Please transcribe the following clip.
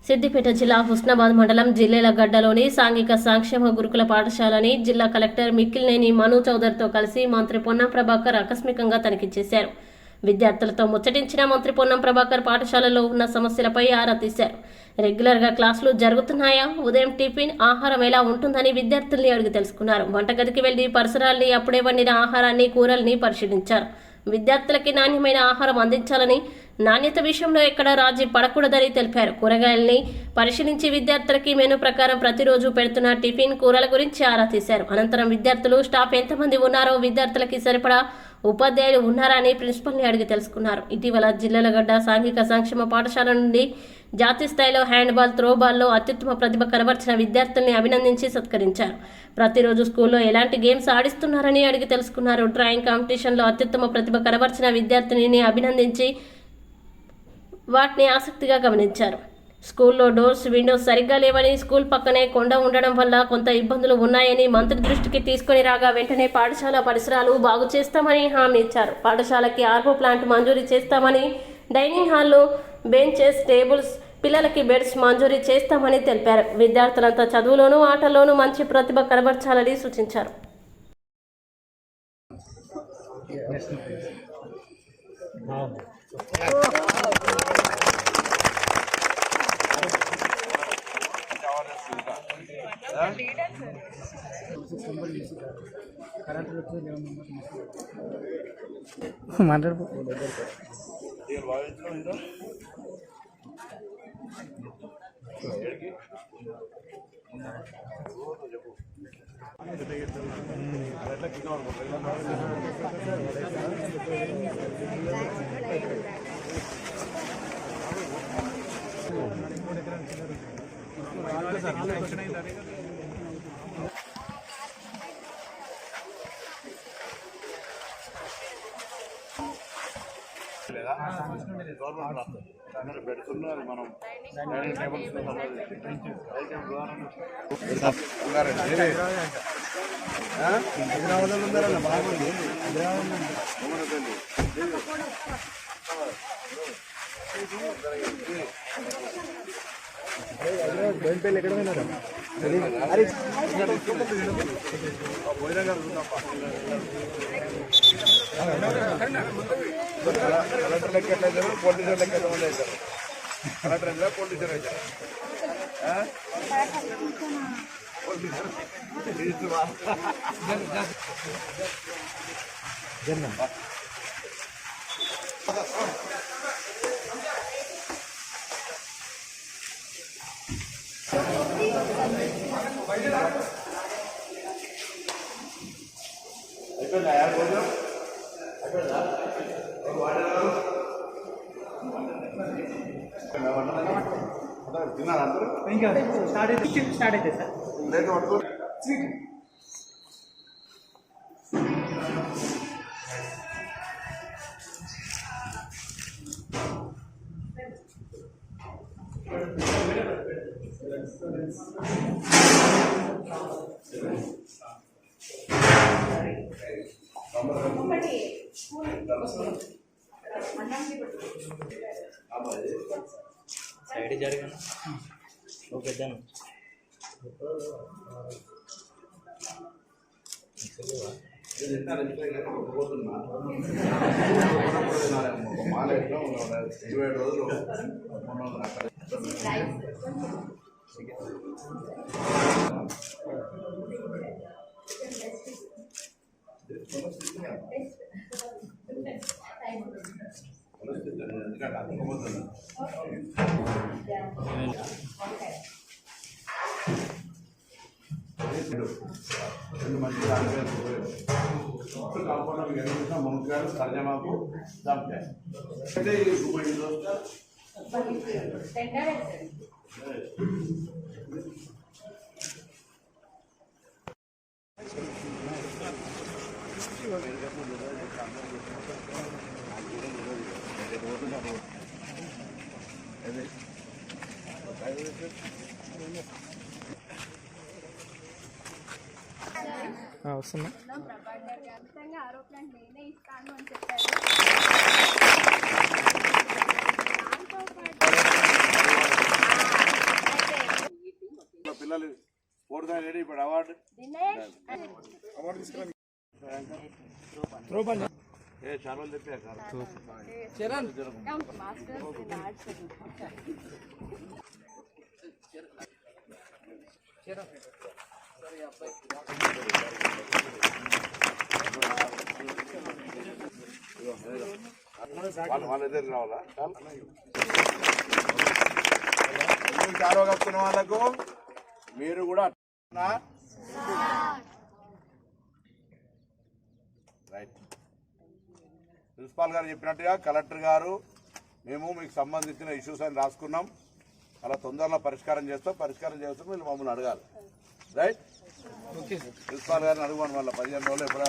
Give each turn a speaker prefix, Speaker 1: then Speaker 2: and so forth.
Speaker 1: సిద్దిపేట జిల్లా హుస్నాబాద్ మండలం జిల్లెలగడ్డలోని సాంఘిక సంక్షేమ గురుకుల పాఠశాలని జిల్లా కలెక్టర్ మిక్కిలినేని మను చౌదరితో కలిసి మంత్రి పొన్నం ప్రభాకర్ ఆకస్మికంగా తనిఖీ చేశారు. విద్యార్థులతో ముచ్చటించిన మంత్రి పొన్నం ప్రభాకర్ పాఠశాలలో ఉన్న సమస్యలపై ఆరా తీశారు. రెగ్యులర్గా క్లాసులు జరుగుతున్నాయా, ఉదయం టిఫిన్ ఆహారం ఎలా ఉంటుందని విద్యార్థుల్ని అడిగి తెలుసుకున్నారు. వంటగదికి వెళ్లి పరిసరాల్ని, అప్పుడే వండిన ఆహారాన్ని, కూరల్ని పరిశీలించారు. విద్యార్థులకి నాణ్యమైన ఆహారం అందించాలని, నాణ్యత విషయంలో ఎక్కడ రాజీ పడకూడదని తెలిపారు. కూరగాయల్ని పరిశీలించి విద్యార్థులకి మెనూ ప్రకారం ప్రతిరోజు పెడుతున్న టిఫిన్, కూరల గురించి ఆరా తీశారు. అనంతరం విద్యార్థులు, స్టాఫ్ ఎంతమంది ఉన్నారో, విద్యార్థులకి సరిపడా ఉపాధ్యాయులు ఉన్నారా అని ప్రిన్సిపల్ని అడిగి తెలుసుకున్నారు. ఇటీవల జిల్లెలగడ్డ సాంఘిక సంక్షేమ పాఠశాల నుండి జాతీయ స్థాయిలో హ్యాండ్బాల్, త్రోబాల్లో అత్యుత్తమ ప్రతిభ కనబర్చిన విద్యార్థుల్ని అభినందించి సత్కరించారు. ప్రతిరోజు స్కూల్లో ఎలాంటి గేమ్స్ ఆడిస్తున్నారని అడిగి తెలుసుకున్నారు. డ్రాయింగ్ కాంపిటీషన్లో అత్యుత్తమ ప్రతిభ కనబర్చిన విద్యార్థినిని అభినందించి వాటిని ఆసక్తిగా గమనించారు. స్కూల్లో డోర్స్, విండోస్ సరిగ్గా లేవని, స్కూల్ పక్కనే కొండ ఉండడం వల్ల కొంత ఇబ్బందులు ఉన్నాయని మంత్రి దృష్టికి తీసుకుని రాగా వెంటనే పాఠశాల పరిసరాలు బాగు చేస్తామని హామీ ఇచ్చారు. పాఠశాలకి ఆర్వో ప్లాంట్ మంజూరీ చేస్తామని, డైనింగ్ హాల్లో బెంచెస్, టేబుల్స్, పిల్లలకి బెడ్స్ మంజూరీ చేస్తామని తెలిపారు. విద్యార్థులంతా చదువులోనూ, ఆటల్లోనూ మంచి ప్రతిభ కనబర్చాలని సూచించారు.
Speaker 2: గవర్నమెంట్ పెడుతున్నారు. మనం ఎక్కడ పోయినారా కలెక్టర్ లెక్క ఎట్లా అవుతారు, పొలిటీషియన్ లెక్క ఎంతమంది అవుతారు? కలెక్టర్ అయితే పొలిటీషియన్ అవుతారు. అయిపోయిందా భోజనం? అయిపోయిందా? తిన్నారా అందరూ?
Speaker 3: ఇంకా స్టార్ట్ అయితే సార్
Speaker 2: లేదు పట్టుకో.
Speaker 3: సైడ్ జరిగిన ఓకే డన్.
Speaker 2: మాల 27 రోజులు ఎందుకంటే అర్థమవుతుంది. రెండు మంచి కాకుండా మీకు ఎన్ని మునక్కాయలు, సర్జమాకు, జామకాయ అయితే
Speaker 3: వస్తున్నా
Speaker 4: ఆరో ప్లాంట్ నేనే ఇస్తాను అని చెప్పారు.
Speaker 2: రెడీ ఇప్పుడు అవార్డు
Speaker 4: దినేష్
Speaker 2: ఏ చాలా చెప్పా
Speaker 4: మాస్టర్స్ ఇన్ ఆర్ట్స్
Speaker 2: వాళ్ళ ఎదురు రావాలా చారో కప్పుకున్న వాళ్ళకు మీరు కూడా రైట్. ప్రిన్సిపాల్ గారు చెప్పినట్టుగా కలెక్టర్ గారు మేము మీకు సంబంధించిన ఇష్యూస్ అని రాసుకున్నాం. అలా తొందరలో పరిష్కారం చేస్తాం. పరిష్కారం చేస్తాం మీరు మమ్మల్ని అడగాలి. రైట్. ప్రిన్సిపాల్ గారిని అడగమని మళ్ళీ 15 రోజులు ఎప్పుడు